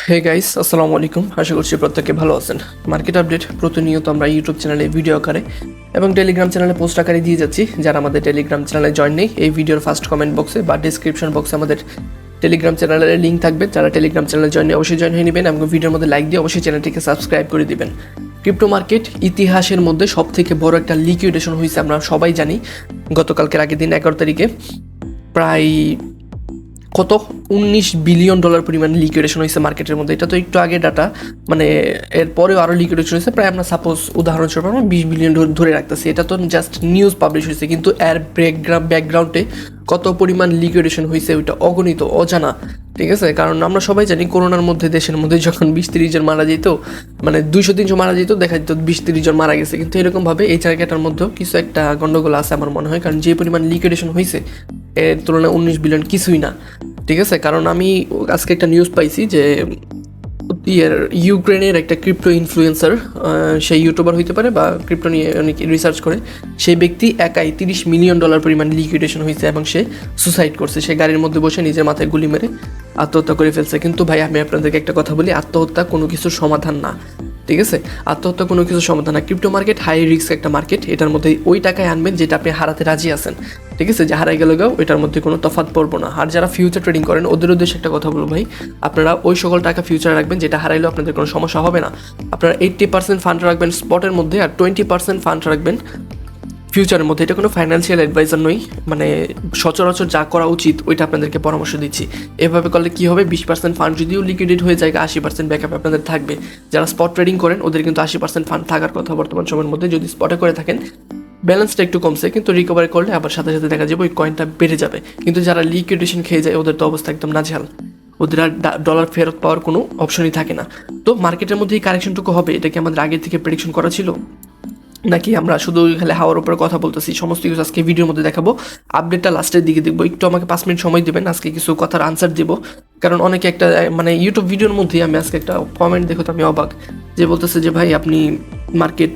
Hey guys, আসসালামু আলাইকুম। আশা করছি প্রত্যেকে ভালো আছেন। মার্কেট আপডেট প্রতিনিয়ত আমরা ইউটিউব চ্যানেলে ভিডিও আকারে এবং টেলিগ্রাম চ্যানেলে পোস্ট আকারে দিয়ে যাচ্ছি। যারা আমাদের টেলিগ্রাম চ্যানেলে জয়েন নেই, এই ভিডিওর ফার্স্ট কমেন্ট বক্সে বা ডিসক্রিপশন বক্সে আমাদের টেলিগ্রাম চ্যানেলের লিঙ্ক থাকবে। যারা টেলিগ্রাম চ্যানেলে জয়েন নেই অবশ্যই জয়েন হয়ে নেবেন এবং ভিডিওর মধ্যে লাইক দিয়ে অবশ্যই চ্যানেলটিকে সাবস্ক্রাইব করে দিবেন। ক্রিপ্টো মার্কেট ইতিহাসের মধ্যে সব থেকে বড় একটা লিকুইডেশন হয়েছে, আমরা সবাই জানি। গতকালকের আগের দিন 11 তারিখে প্রায় কত $19 বিলিয়ন পরিমাণ লিকুইডেশন হয়েছে মার্কেটের মধ্যে। এটা তো একটু আগে ডাটা, মানে এরপরেও আরও লিকুইডেশন হয়েছে প্রায়, আমরা সাপোজ উদাহরণস্বরূপ আমরা 20 বিলিয়ন ধরে রাখতেছি। এটা তো জাস্ট নিউজ পাবলিশ হয়েছে, কিন্তু এর ব্যাকগ্রাউন্ডে কত পরিমাণ লিকুইডেশন হয়েছে ওইটা অগণিত, অজানা। ঠিক আছে, কারণ আমরা সবাই জানি করোনার মধ্যে দেশের মধ্যে যখন 20-30 জন মারা যেত, মানে 200-300 মারা যেত, দেখা যেত 20-30 জন মারা গেছে। কিন্তু এরকমভাবে এই জায়গাটার মধ্যেও কিছু একটা গন্ডগোল আছে আমার মনে হয়, কারণ যে পরিমাণ লিকুইডেশন হয়েছে এর তুলনায় 19 বিলিয়ন কিছুই না। ঠিক আছে, কারণ আমি আজকে একটা নিউজ পাইছি যে ইউক্রেনের একটা ক্রিপ্টো ইনফ্লুয়েন্সার, সেই ইউটিউবার হইতে পারে বা ক্রিপ্টো নিয়ে অনেক রিসার্চ করে, সেই ব্যক্তি একাই $30 মিলিয়ন পরিমাণ লিকুইডেশন হয়েছে এবং সে সুসাইড করছে। সে গাড়ির মধ্যে বসে নিজের মাথায় গুলি মেরে আত্মহত্যা করে ফেলছে। কিন্তু ভাই, আমি আপনাদেরকে একটা কথা বলি, আত্মহত্যা কোনো কিছুর সমাধান না। ঠিক আছে, আত্মহত্যা কোনো কিছু সমাধান না। ক্রিপ্টো মার্কেট হাই রিস্ক একটা মার্কেট। এটার মধ্যে ওই টাকায় আনবেন যেটা আপনি হারাতে রাজি আছেন। ঠিক আছে, যে হারাই গেল গাও, ওইটার মধ্যে কোনো তফাৎ পড়বো না। আর যারা ফিউচার ট্রেডিং করেন ওদের উদ্দেশ্যে একটা কথা বলবো ভাই, আপনারা ওই সকল টাকা ফিউচারে রাখবেন যেটা হারাইলেও আপনাদের কোনো সমস্যা হবে না। আপনারা 80% ফান্ড রাখবেন স্পটের মধ্যে আর 20% ফান্ড রাখবেন ফিউচারের মধ্যে। এটা কোনো ফাইন্যান্সিয়াল অ্যাডভাইজার নই, মানে সচরাচর যা করা উচিত ওইটা আপনাদেরকে পরামর্শ দিচ্ছি। এভাবে করলে কী হবে, 20% ফান্ড যদিও লিকুইডেট হয়ে যায়, 80% ব্যাকআপ আপনাদের থাকবে। যারা স্পট ট্রেডিং করেন ওদের কিন্তু 80% ফান্ড থাকার কথা বর্তমান সময়ের মধ্যে। যদি স্পটে করে থাকেন ব্যালেন্সটা একটু কমছে, কিন্তু রিকভারি করলে আবার সাথে সাথে দেখা যাবে ওই কয়েনটা বেড়ে যাবে। কিন্তু যারা লিকুইডেশন খেয়ে যায় ওদের তো অবস্থা একদম নাজেহাল, ওদের আর ডলার ফেরত পাওয়ার কোনো অপশনই থাকে না। তো মার্কেটের মধ্যে এই কারেকশনটুকু হবে, এটা কি আমাদের আগে থেকে প্রেডিকশন করা ছিল, নাকি আমরা শুধু খালি হাওয়ার উপরে কথা বলতেছি? সমস্ত কিছু আজকে ভিডিওর মধ্যে দেখাবো। আপডেটটা লাস্টের দিকে দেখবো। একটু আমাকে 5 মিনিট সময় দেবেন, আজকে কিছু কথার আনসার দেবো। কারণ অনেকে একটা মানে ইউটিউব ভিডিওর মধ্যে আমি আজকে একটা কমেন্ট দেখো তো আমি অবাক, যে বলতেছে যে ভাই আপনি মার্কেট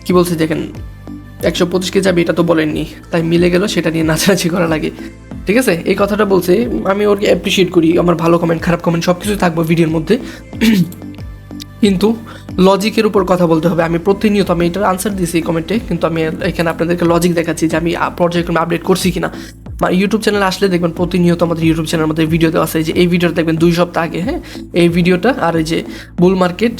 কি বলছে দেখেন 125 যাবে, এটা তো বলেননি, তাই মিলে গেল সেটা নিয়ে নাচানাচি করা লাগে। ঠিক আছে, এই কথাটা বলছে, আমি ওকে অ্যাপ্রিসিয়েট করি। আমার ভালো কমেন্ট খারাপ কমেন্ট সব কিছু থাকবো ভিডিওর মধ্যে, কিন্তু লজিকের উপর কথা বলতে হবে। আমি প্রতিনিয়ত আমি এটার আনসার দিয়েছি এই কমেন্টে, কিন্তু আমি এখানে আপনাদেরকে লজিক দেখাচ্ছি যে আমি পর্যায়ক্রমে আপডেট করছি কিনা। বা ইউটিউব চ্যানেলে আসলে দেখবেন প্রতিনিয়ত আমাদের ইউটিউব চ্যানেলের মধ্যে ভিডিও দেওয়া আছে। যে এই ভিডিওটা দেখবেন 2 সপ্তাহ আগে, হ্যাঁ, এই ভিডিওটা, আর এই যে বুল মার্কেট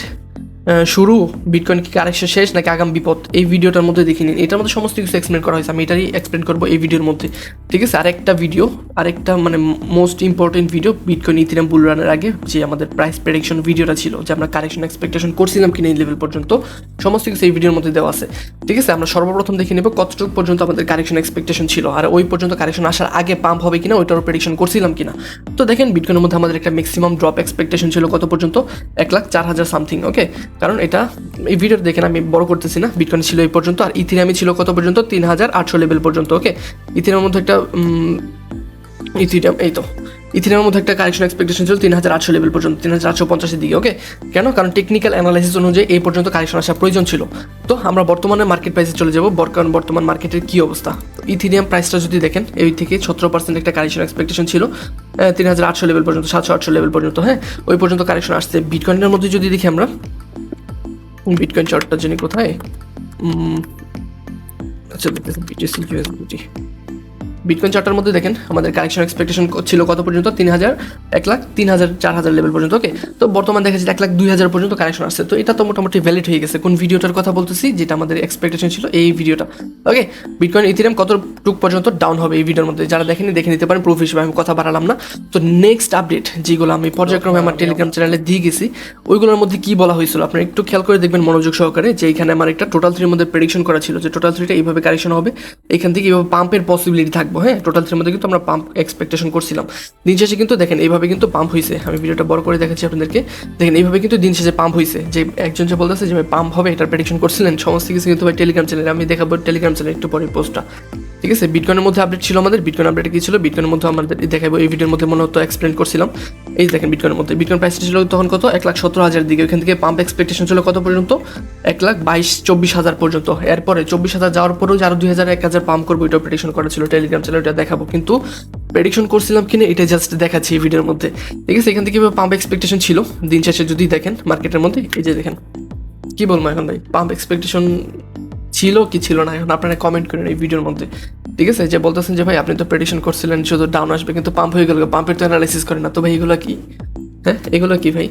শুরু, বিটকয়েন কি কারেকশন শেষ নাকি আগাম বিপদ, এই ভিডিওটার মধ্যে দেখে নিন। এটার মধ্যে সমস্ত কিছু এক্সপ্লেন করা হয়েছে, আমি এটাই এক্সপ্লেন করবো এই ভিডিওর মধ্যে। ঠিক আছে, আরেকটা মানে most important video, bitcoin ethereum bull রানের আগে যে আমাদের প্রাইস প্রেডিকশন ভিডিওটা ছিল, যে আমরা কারেকশন এক্সপেকটেশন করছিলাম কিনা এই লেভেল পর্যন্ত, সমস্ত কিছু এই ভিডিওর মধ্যে দেওয়া আছে। ঠিক আছে, আমরা সর্বপ্রথম দেখে নেব কতটুকু পর্যন্ত আমাদের কারেকশন এক্সপেকটেশন ছিল, আর ওই পর্যন্ত কারেকশন আসার আগে পাম্প হবে কিনা ওইটারও প্রেডিকশন করছিলাম কিনা। তো দেখেন, বিটকয়েনের মধ্যে আমাদের একটা ম্যাক্সিমাম ড্রপ এক্সপেকটেশন ছিল কত পর্যন্ত, 1,04,000 সামথিং। ওকে, কারণ এটা এই ভিডিও দেখেন আমি বড় করতেছি না। বিটকয়েন ছিল এই পর্যন্ত, আর ইথিরিয়ামে ছিল কত পর্যন্ত, 3,800 লেভেল পর্যন্ত। ওকে, ইথিরিয়ামের মধ্যে একটা ইথিরিয়ামের মধ্যে একটা কারেকশন এক্সপেকটেশন ছিল 3,800 লেভেল পর্যন্ত, 3,850-এর দিকে। ওকে, কেন? কারণ টেকনিক্যাল অ্যানালাইসিস অনুযায়ী এই পর্যন্ত কারেকশন আসার প্রয়োজন ছিল। তো আমরা বর্তমানে মার্কেট প্রাইসে চলে যাবো, বর্তমান মার্কেটের কী অবস্থা। ইথিরিয়াম প্রাইসটা যদি দেখেন, এই থেকে 17% একটা কারেকশন এক্সপেকটেশন ছিল 3,800 লেভেল পর্যন্ত, 700-800 লেভেল পর্যন্ত। হ্যাঁ, ওই পর্যন্ত কারেকশন আসছে। বিটকয়েনের মধ্যে যদি দেখি আমরা, বিটকয়েন চার্টটা জানি কোথায়, আচ্ছা দেখতেছি বিটিসি ইউএসডিটি। বিটকয়েন চার্টার মধ্যে দেখেন আমাদের কারেকশন এক্সপেকটেশন ছিল কত পর্যন্ত, 1,03,000-4,000 লেভেল পর্যন্ত। ওকে, তো বর্তমান দেখা যাচ্ছে 1,02,000 পর্যন্ত কারেকশন আসছে। তো এটা তো মোটামুটি ভ্যালিড হয়ে গেছে। কোন ভিডিওটার কথা বলতেছি, যেটা আমাদের এক্সপেকটেশন ছিল, এই ভিডিওটা। ওকে, বিটকয়েন ইথিরিয়াম কতটুক পর্যন্ত ডাউন হবে এই ভিডিওর মধ্যে, যারা দেখেনি দেখে নিতে পারেন, প্রুফ হিসেবে আমি কথা বাড়ালাম না। তো নেক্সট আপডেট যেগুলো আমি পর্যায়ক্রমে আমার টেলিগ্রাম চ্যানেলে দিয়ে গেছি, ওইগুলোর মধ্যে কি বলা হয়েছিল আপনারা একটু খেয়াল করে দেখবেন মনোযোগ সহকারে। যে এখানে আমার একটা টোটাল 3 মধ্যে প্রেডিকশন করা ছিল যে টোটাল 3টা এইভাবে কারেকশন হবে, এখান থেকে এইভাবে পাম্পের পসিবিলিটি থাকবো। হ্যাঁ, টোটাল 3 মধ্যে কিন্তু আমরা পাম্প এক্সপেকটেশন করছিলাম। দিন শেষে কিন্তু দেখেন এইভাবে কিন্তু পাম্প হয়েছে। আমি ভিডিওটা বড় করে দেখাচ্ছি আপনাদেরকে, দেখেন এইভাবে কিন্তু দিন শেষে পাম্প হয়েছে। যে একজন যে বলতেছে যে পাম্প হবে এটার প্রেডিকশন করছিলেন, সমস্ত কিছু কিন্তু ভাই টেলিগ্রাম চ্যানেলে আমি দেখাবো, টেলিগ্রাম চ্যানেলে একটু পরে পোস্টটা। ঠিক আছে, বিটকয়েনের মধ্যে আপডেট ছিল আমাদের, বিটকয়েন আপডেটে কী ছিল, বিটকয়েনের মধ্যে আমাদের দেখাবো এই ভিডিওর মধ্যে মনে হতো এক্সপ্লেন করছিলাম। এই দেখেন বিটকয়েনের মধ্যে বিটকয়েন প্রাইসটা ছিল তখন কত, 1,17,000 দিকে। ওইখান থেকে পাম্প এক্সপেকটেশন ছিল কত পর্যন্ত, 1,22,000-24,000 পর্যন্ত। এরপরে 24,000 যাওয়ার পরেও যে আরও 2,000-1,000 পাম্প করবো, ওইটা প্রেডিকশন করা ছিল টেলিগ্রাম চ্যানেলে, ওইটা দেখাবো। কিন্তু প্রেডিকশন করছিলাম কিনা এটা জাস্ট দেখাচ্ছি এই ভিডিওর মধ্যে, ঠিক আছে। এখান থেকে কীভাবে পাম্প এক্সপেকটেশন ছিল দিন শেষে যদি দেখেন মার্কেটের মধ্যে, এই যে দেখেন কী বলবো এখন ভাই, পাম্প এক্সপেকটেশন ছিল কি ছিল না এখন আপনারা কমেন্ট করেন এই ভিডিওর মধ্যে, ঠিক আছে। যে বলতেছেন যে ভাই আপনি তো প্রেডিকশন করছিলেন শুধু ডাউন আসবে কিন্তু পাম্প হয়ে গেল, পাম্পের তো অ্যানালাইসিস করে না, তো ভাই এগুলো কি? হ্যাঁ এগুলো কি ভাই,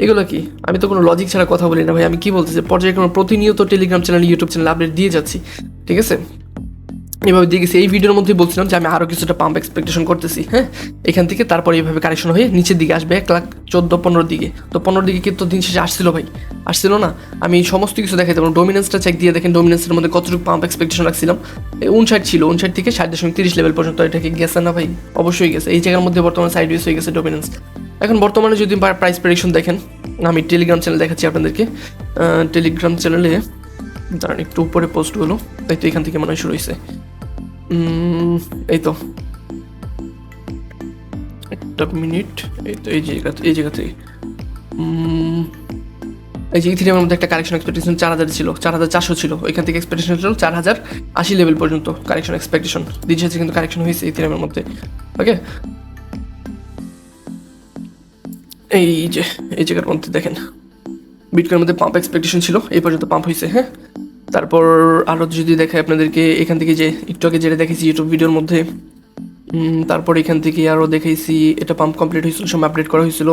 এগুলো কি? আমি তো কোনো লজিক ছাড়া কথা বলি না ভাই, আমি কি বলতেছি পর্যায়ক্রমে প্রতিনিয়ত Telegram channel YouTube channel update দিয়ে যাচ্ছি, ঠিক আছে। এভাবে দিয়ে গেছি। এই ভিডিওর মধ্যে বলছিলাম যে আমি আরও কিছুটা পাম্প এক্সপেকটেশন করতেছি, হ্যাঁ এখান থেকে তারপরে এইভাবে কারেকশন হয়ে নিচের দিকে আসবে 1,14,15 দিকে, তো 15 দিকে কিন্তু দিন শেষে আসছিল ভাই, আসছিল না। আমি সমস্ত কিছু দেখাইতে পারবো, ডোমিনেন্সটা চেক দিয়ে দেখেন ডোমিনেন্সের মধ্যে কতটুকু পাম্প এক্সপেকটেশন রাখছিলাম, 59 ছিল, 59 থেকে 60.30 লেভেল পর্যন্ত, এটা কি গেছে না ভাই? অবশ্যই গেছে। এই জায়গার মধ্যে বর্তমানে সাইডওয়েজ হয়ে গেছে ডোমিনেন্স। এখন বর্তমানে যদি প্রাইস প্রেডিকশন দেখেন, আমি টেলিগ্রাম চ্যানেল দেখাচ্ছি আপনাদেরকে, টেলিগ্রাম চ্যানেলে দাঁড়ান একটু উপরে পোস্ট হলো, তাই তো এখান থেকে মনে হয় শুরু হয়েছে, এই তো একটা মিনিট, এই তো এই জায়গা থেকে এই যে ইথিরিয়ামের মধ্যে একটা কারেকশন এক্সপেকটেশন 4,000 ছিল, 4,400 ছিল, ওইখান থেকে এক্সপেকটেশন ছিল 4,080 লেভেল পর্যন্ত কারেকশন এক্সপেকটেশন দিন শেষে কিন্তু কারেকশন হয়েছে ইথিরিয়ামের মধ্যে, ওকে। এই যে এই জায়গার মধ্যে দেখেন বিটকয়েনের মধ্যে পাম্প এক্সপেকটেশন ছিল, এই পর্যন্ত পাম্প হয়েছে, হ্যাঁ। তারপর আরও যদি দেখায় আপনাদেরকে, এখান থেকে যে একটু আগে যেটা দেখেছি ইউটিউব ভিডিওর মধ্যে, তারপর এখান থেকে আরও দেখাইছি এটা পাম্প কমপ্লিট হয়েছিল, সময় আপডেট করা হয়েছিল,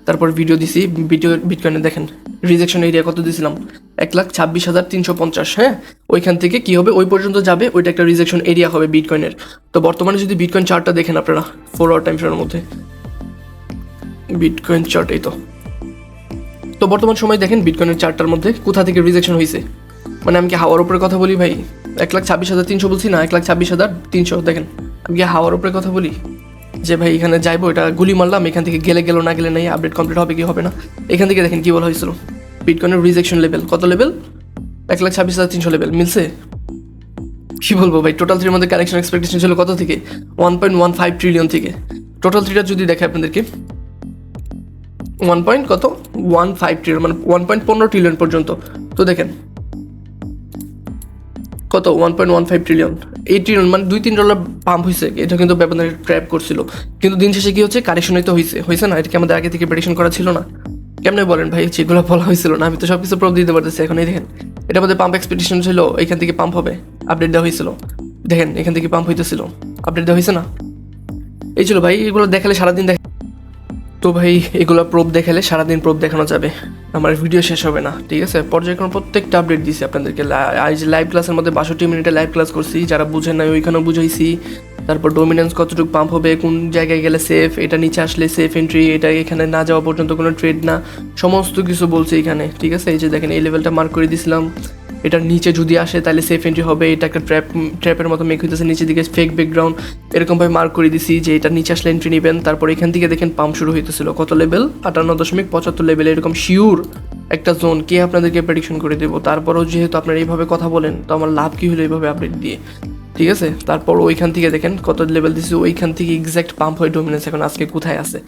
তারপর ভিডিও দিছি, বিটকয়েনে দেখেন রিজেকশন এরিয়া কত দিয়েছিলাম, 1,26,350, হ্যাঁ। ওইখান থেকে কী হবে, ওই পর্যন্ত যাবে, ওইটা একটা রিজেকশন এরিয়া হবে বিটকয়েনের। তো বর্তমানে যদি বিটকয়েন চার্টটা দেখেন আপনারা 4 আওয়ার টাইম ফ্রেমের মধ্যে, বিটকয়েন চার্ট এই তো বর্তমান সময় দেখেন বিটকয়েনের চার্টটার মধ্যে কোথা থেকে রিজেকশন হয়েছে, মানে আমি কি হাওয়ার উপরে কথা বলি ভাই? 1,26,300 বলছি না, 1,26,300, দেখেন আমি কি হাওয়ার উপরে কথা বলি যে ভাই এখানে যাইবো, এটা গুলি মারলাম, এখান থেকে গেলে গেল, না গেলে নাই, আপডেট কমপ্লিট হবে কি হবে না। এখান থেকে দেখেন কী বলা হয়েছিল, বিটকয়েনের রিজেকশন লেভেল কত লেভেল, 1,26,300 লেভেল, মিলছে? কী বলবো ভাই, টোটাল থ্রির মধ্যে কারেকশন এক্সপেকটেশন ছিল কত থেকে, 1.15 ট্রিলিয়ন থেকে। টোটাল থ্রিটা যদি দেখে আপনাদেরকে 1.15 ট্রিলিয়ন, মানে 1.15 ট্রিলিয়ন পর্যন্ত। তো দেখেন কত 1.15 ট্রিলিয়ন, এই ট্রিলিয়ন মানে $2-3 পাম্প হয়েছে, এটা কিন্তু ব্যাপারে ট্র্যাপ করছিল, কিন্তু দিন শেষে কী হচ্ছে, কারেকশন হয়তো হয়েছে না, এটাকে আমাদের আগে থেকে প্রেডিকশন করা ছিল না? কেমনে বলেন ভাই, যেগুলো বলা হয়েছিল না, আমি তো সব কিছু প্রুফ দিতে পারতেছি। এখন এই দেখেন এটা আমাদের পাম্প এক্সপেকটেশন ছিল, এখান থেকে পাম্প হবে, আপডেট দেওয়া হয়েছিল, দেখেন এখান থেকে পাম্প হইতেছিল, আপডেট দেওয়া হয়েছে না? এই ছিল ভাই, এগুলো দেখালে সারাদিন তো ভাই এগুলো প্রুফ দেখালে সারাদিন প্রুফ দেখানো যাবে, আমার ভিডিও শেষ হবে না, ঠিক আছে। পর্যায়ক্রমে প্রত্যেকটা আপডেট দিয়েছি আপনাদেরকে, আজ লাইভ ক্লাসের মধ্যে 62 মিনিটে লাইভ ক্লাস করছি, যারা বুঝেন নাই ওইখানেও বুঝাইছি। তারপর ডোমিনেন্স কতটুকু পাম্প হবে, কোন জায়গায় গেলে সেফ, এটা নিচে আসলে সেফ এন্ট্রি, এটা এখানে না যাওয়া পর্যন্ত কোনো ট্রেড না, সমস্ত কিছু বলছে এখানে, ঠিক আছে। এই যে দেখেন এই লেভেলটা মার্ক করে দিয়েছিলাম, এটার নিচে যদি আসে তাহলে সেফ এন্ট্রি হবে, এটা একটা ট্র্যাপের মতো মেক হইতেছে, নিচের দিকে ফেক ব্যাকগ্রাউন্ড, এরকমভাবে মার্ক করে দিছি যে এটা নিচে আসলে এন্ট্রি নেবেন। তারপর এখান থেকে দেখেন পাম্প শুরু হইতেছিল, কত লেভেল, 58.75 লেভেল, এরকম শিওর একটা জোন কে আপনাদেরকে প্রেডিকশন করে দেবো। তারপরও যেহেতু আপনারা এইভাবে কথা বলেন, তো আমার লাভ কী হলো এইভাবে আপডেট দিয়ে, ঠিক আছে। তারপর ওইখান থেকে দেখেন কত লেভেল দিছি, ওইখান থেকে এক্স্যাক্ট পাম্প হয়ে ডোমিনেন্স এখন আজকে কোথায় আছে,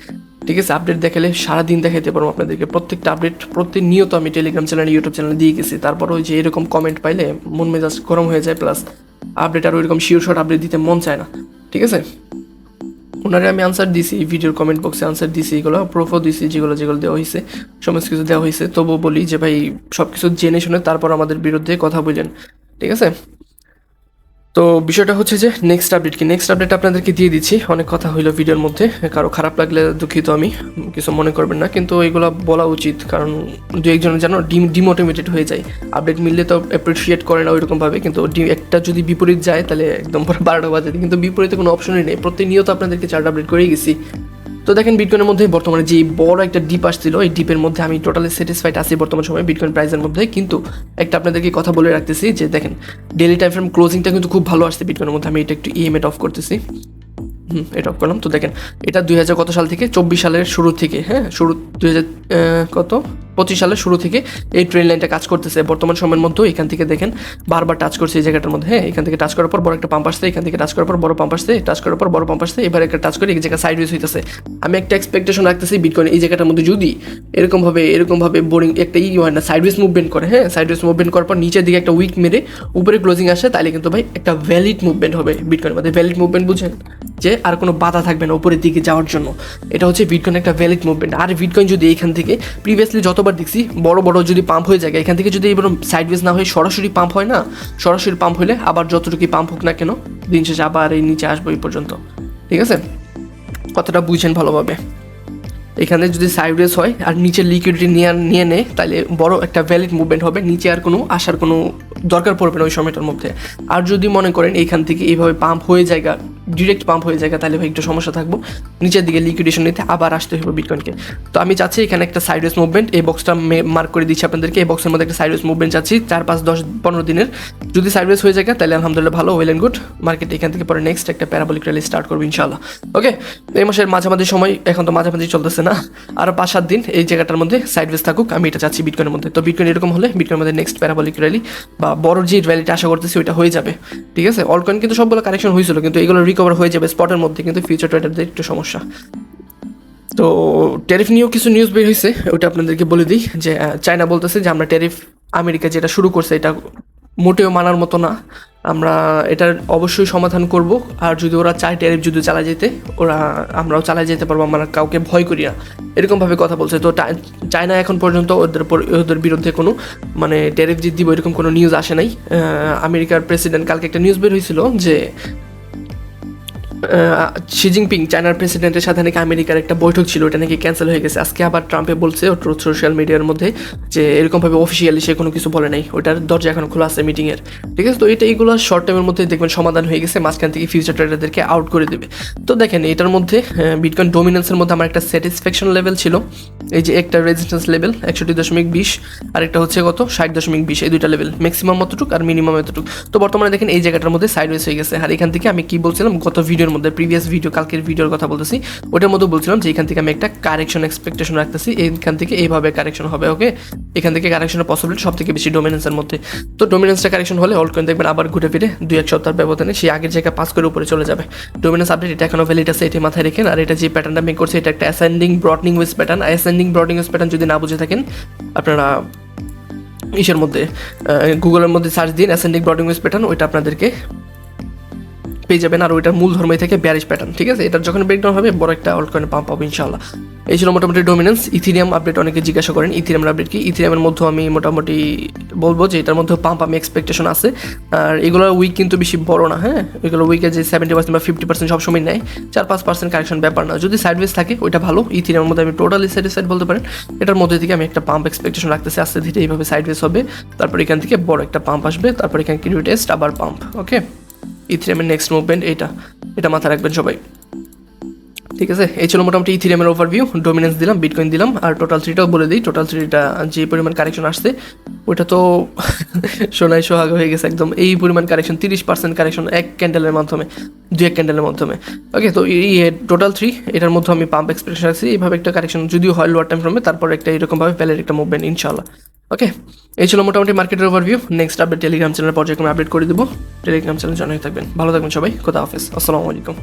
ঠিক আছে। আপডেট দেখালে সারাদিন দেখাইতে পারবো আপনাদেরকে, প্রত্যেকটা আপডেট প্রতিনিয়ত আমি টেলিগ্রাম চ্যানেল ইউটিউব চ্যানেলে দিয়ে গেছি। তারপর ওই যে এরকম কমেন্ট পাইলে মন মেজাজ গরম হয়ে যায়, প্লাস আপডেট আর ওইরকম শিওর শট আপডেট দিতে মন চায় না, ঠিক আছে। ওনারে আমি আনসার দিছি, ভিডিওর কমেন্ট বক্সে আনসার দিছি, এগুলো প্রুফও দিছি, যেগুলো দেওয়া হয়েছে সমস্ত কিছু দেওয়া হয়েছে। তবুও বলি যে ভাই সব কিছু জেনে শুনে তারপর আমাদের বিরুদ্ধে কথা বললেন, ঠিক আছে। তো বিষয়টা হচ্ছে যে নেক্সট আপডেট আপনাদেরকে দিয়ে দিচ্ছি। অনেক কথা হইলো ভিডিওর মধ্যে, কারো খারাপ লাগলে দুঃখিত, আমি কিছু মনে করবেন না, কিন্তু এগুলো বলা উচিত, কারণ দু একজনের যেন ডিমোটিভেটেড হয়ে যায়। আপডেট মিললে তো অ্যাপ্রিসিয়েট করে না ওইরকমভাবে, কিন্তু একটা যদি বিপরীত যায় তাহলে একদম পুরো 12টা বাজে, কিন্তু বিপরীতে কোনো অপশনই নেই, প্রতিনিয়ত আপনাদেরকে 4টা আপডেট করেই গেছি। তো দেখেন বিটকয়েনের মধ্যে বর্তমানে যে বড় একটা ডিপ আসছিল, এই ডিপের মধ্যে আমি টোটালি স্যাটিসফাইড আছি বর্তমান সময় বিটকয়েন প্রাইসের মধ্যে। কিন্তু একটা আপনাদেরকে কথা বলে রাখতেছি যে দেখেন ডেইলি টাইম ফ্রেম ক্লোজিংটা কিন্তু খুব ভালো আসছে বিটকয়েনের মধ্যে। আমি এটা একটু ইএমএ অফ করতেছি, এটা অফ করলাম। তো দেখেন এটা 2000 কত সাল থেকে, 24 সালের শুরু থেকে, হ্যাঁ 25 সালের শুরু থেকে এই ট্রেন লাইনটা কাজ করতেছে। বর্তমান সময়ের মধ্যেও এখান থেকে দেখেন বারবার টাচ করছে এই জায়গাটার মধ্যে, হ্যাঁ এখান থেকে টাচ করার পর বড় একটা পাম্প আসছে, এখান থেকে টাচ করার পর বড় পাম্প আসছে, টাচ করার পর বড় পাম্প আসছে, এবার একটা টাচ করে এই জায়গা সাইডওয়েজ হইতেছে। আমি একটা এক্সপেকটেশন রাখতেছি বিটকয়েন এই জায়গাটার মধ্যে যদি এরকমভাবে বোরিং একটা হয় না, সাইডওয়েজ মুভমেন্ট করে, হ্যাঁ সাইডওয়েজ মুভমেন্ট করার পর নিচের দিকে একটা উইক মেরে উপরে ক্লোজিং আসে, তাহলে কিন্তু ভাই একটা ভ্যালিড মুভমেন্ট হবে বিটকয়েনের মধ্যে। ভ্যালিড মুভমেন্ট বুঝেন, যে আর কোনো বাধা থাকবে না উপরের দিকে যাওয়ার জন্য। এটা হচ্ছে বিটকয়েন একটা ভ্যালিড মুভমেন্ট। আর বিটকয়েন যদি এখান থেকে প্রিভিয়াসলি যতবার দেখছি বড় বড় যদি পাম্প হয়ে যায়, এখান থেকে যদি এবার সাইডওয়েজ না হয়ে সরাসরি পাম্প হয় না, সরাসরি পাম্প হলে আবার যতটুকু পাম্প হোক না কেন দিন শেষে আবার এই নিচে আসবো এই পর্যন্ত। ঠিক আছে, কথাটা বুঝছেন ভালোভাবে। এখানে যদি সাইডওয়েজ হয় আর নিচের লিকুইডিটি নিয়ে নেয় তাহলে বড় একটা ভ্যালিড মুভমেন্ট হবে, নিচে আর কোনো আসার কোনো দরকার পড়বে না ওই সময়টার মধ্যে। আর যদি মনে করেন এইখান থেকে এইভাবে পাম্প হয়ে যায়, ডিরেক্ট পাম্প হয়ে যায়, তাহলে ভাই একটু সমস্যা থাকবো, নিচের দিকে লিকুইডেশন নিতে আবার আসতে হবে বিটকয়েনকে। তো আমি চাচ্ছি এখানে একটা সাইডওয়েজ মুভমেন্ট, এই বক্সটা মার্ক করে দিচ্ছি আপনাদেরকে, এই বক্সের মধ্যে একটা সাইডওয়েজ মুভমেন্ট চাচ্ছি 4, 5, 10, 15 দিনের। যদি সাইডওয়েজ হয়ে যায় তাহলে আলহামদুলিল্লাহ ভালো, ওয়েল অ্যান্ড গুড। মার্কেট এখান থেকে পরে নেক্সট একটা প্যারাবোলিক র্যালি স্টার্ট করবে ইনশাআল্লাহ। ওকে, এই মাসের মাঝামাঝি সময়, এখন তো মাঝামাঝি চলতেছে না, আর 5-7 দিন এই জায়গাটার মধ্যে সাইডওয়েজ থাকুক, আমি এটা চাচ্ছি বিটকয়েনের মধ্যে। তো বিটকয়েন এরকম হলে বিটকয়েনের মধ্যে নেক্সট প্যারাবোলিক র্যালি বা বড় যে র্যালিটা আশা করতেছি ওইটা হয়ে যাবে। ঠিক আছে, অলকয়েন কিন্তু সবগুলো কারেকশন হয়েছিল, কিন্তু এগুলো রিকভার হয়ে যাবে স্পটের মধ্যে, কিন্তু ফিউচার ট্রেডারদের একটু সমস্যা। তো ট্যারিফ নিয়েও কিছু নিউজ বের হয়েছে, ওটা আপনাদেরকে বলে দিই যে চায়না বলতেছে যে আমরা ট্যারিফ আমেরিকা যেটা শুরু করছে এটা মোটেও মানার মতো না, আমরা এটার অবশ্যই সমাধান করব। আর যদি ওরা চায় ট্যারিফ যুদ্ধ চালা যেতে, আমরাও চালা যেতে পারবো, আমরা কাউকে ভয় করি না, এরকমভাবে কথা বলছে। তো চায়না এখন পর্যন্ত ওদের বিরুদ্ধে কোনো মানে ট্যারিফ দিব এরকম কোনো নিউজ আসে নাই। আমেরিকার প্রেসিডেন্ট কালকে একটা নিউজ বের হয়েছিল যে শি জিনপিং চায়নার প্রেসিডেন্টের সাথে নাকি আমেরিকার একটা বৈঠক ছিল, ওটা নাকি ক্যান্সেল হয়ে গেছে। আজকে আবার ট্রাম্পে বলছে ও ট্রুথ সোশ্যাল মিডিয়ার মধ্যে যে এরকমভাবে অফিসিয়ালি সে কোনো কিছু বলে নাই, ওটার দরজা এখন খোলা আছে মিটিংয়ের। ঠিক আছে, তো এইগুলো শর্ট টাইমের মধ্যে দেখবেন সমাধান হয়ে গেছে, মাঝখান থেকে ফিউচার ট্রেডারদেরকে আউট করে দেবে। তো দেখেন এটার মধ্যে বিটকয়েন ডোমিনেন্সের মধ্যে আমার একটা স্যাটিসফ্যাকশন লেভেল ছিল, এই যে একটা রেজিস্ট্যান্স লেভেল 61.20, আর একটা হচ্ছে কত 60.20, এই দুইটা লেভেল, ম্যাক্সিমাম অতটুক আর মিনিমাম এতটুক। তো বর্তমানে দেখেন এই জায়গাটার মধ্যে সাইডওয়েজ হয়ে গেছে। আর এখান থেকে আমি কি বলছিলাম গত ভিডিওর মধ্যে, প্রিভিয়াস ভিডিও কালকের ভিডিওর কথা বলতেছি, ওটার মধ্যে বলছিলাম যে এখান থেকে আমি একটা কারেকশন এক্সপেকটেশন রাখতেছি, এইখান থেকে এইভাবে কারেকশন হবে। ওকে, এখান থেকে কারেকশনের পসিবিলিটি সব থেকে বেশি ডোমিনেন্সের মধ্যে। তো ডোমিনেন্সটা কারেকশন হলে অলকয়েন দেখবেন আবার ঘুরে ফিরে 2-1 সপ্তাহ ব্যবধানে সেই আগের জায়গায় পাস করে উপরে চলে যাবে। ডোমিনেন্স আপডেট এটা এখনো ভ্যালিড আছে, এটি মাথায় রেখেন। আর এটা যে প্যাটার্নটা মেক করছে এটা একটা ascending broadening wedge pattern. Ascending broadening wedge pattern যদি না বুঝে থাকেন আপনারা ইসের মধ্যে গুগলের মধ্যে সার্চ দিন অ্যাসেন্ডিং ব্রডনিং ওয়েজ প্যাটার্ন, ওইটা আপনাদেরকে পেয়ে যাবেন। আর ওইটার মূল ধর্মই থেকে ব্যারিশ প্যাটার্ন। ঠিক আছে, এটার যখন ব্রেকডাউন হবে বড় একটা অলকয়েনে পাম্প পাবো ইনশাআল্লাহ। এই ছিল মোটামুটি ডোমিনেন্স। ইথিরিয়াম আপডেট অনেকে জিজ্ঞাসা করেন, ইথিরিয়ামের আপডেট কি? ইথিরিয়ামের মধ্যে আমি মোটামুটি বলবো যে এটার মধ্যে পাম্প আমি এক্সপেকটেশন আছে। আর এগুলোর উইক কিন্তু বেশি বড় না, হ্যাঁ, এগুলো উইকে যে 70% বা 50% সবসময় নেয়, 4-5% কারেকশন ব্যাপার না। যদি সাইডওয়েজ থাকে ওইটা ভালো। ইথিরিয়ামের মধ্যে আমি টোটালি স্যাটিসফাইড বলতে পারেন। এটার মধ্যে থেকে আমি একটা পাম্প এক্সপেকটেশন রাখতেছি, আস্তে ধীরে এইভাবে সাইডওয়েজ হবে, তারপর এখান থেকে বড় একটা পাম্প আসবে, তারপর এখানে কিউ টেস্ট আবার পাম্প। ওকে, ইথিরিয়ামের নেক্সট মুভমেন্ট এটা মাথায় রাখবেন সবাই। ঠিক আছে, এই ছিল মোটামুটি ইথিরিয়ামের ওভারভিউ। ডোমিনেন্স দিলাম, বিটকয়েন দিলাম, আর টোটাল থ্রিটাও বলে দিই। টোটাল থ্রিটা যে পরিমাণ কারেকশন আসছে ওইটা তো সোনায় সোহাগ হয়ে গেছে একদম। এই পরিমাণ কারেকশন, 30% কারেকশন এক ক্যান্ডেলের মাধ্যমে, 2-1 ক্যান্ডেলের মাধ্যমে। ওকে, তো এই টোটাল 3 এটার মধ্যে আমি পাম্প এক্সপেকটেশন রাখছি। এইভাবে একটা কারেকশন যদিও হয় লোয়ার টাইম ফ্রেমে, তারপর একটা এরকমভাবে ভ্যালিড একটা মুভমেন্ট ইনশাআল্লাহ। ওকে, এই ছিল মোটামুটি মার্কেটের ওভারভিউ। নেক্সট আপডেট টেলিগ্রাম চ্যানেলে পর্যায়ক্রমে আপডেট করে দেবো। টেলিগ্রাম চ্যানেল জয়েন হয়ে থাকবেন। ভালো থাকবেন সবাই, খোদা হাফেজ, আসসালামু আলাইকুম।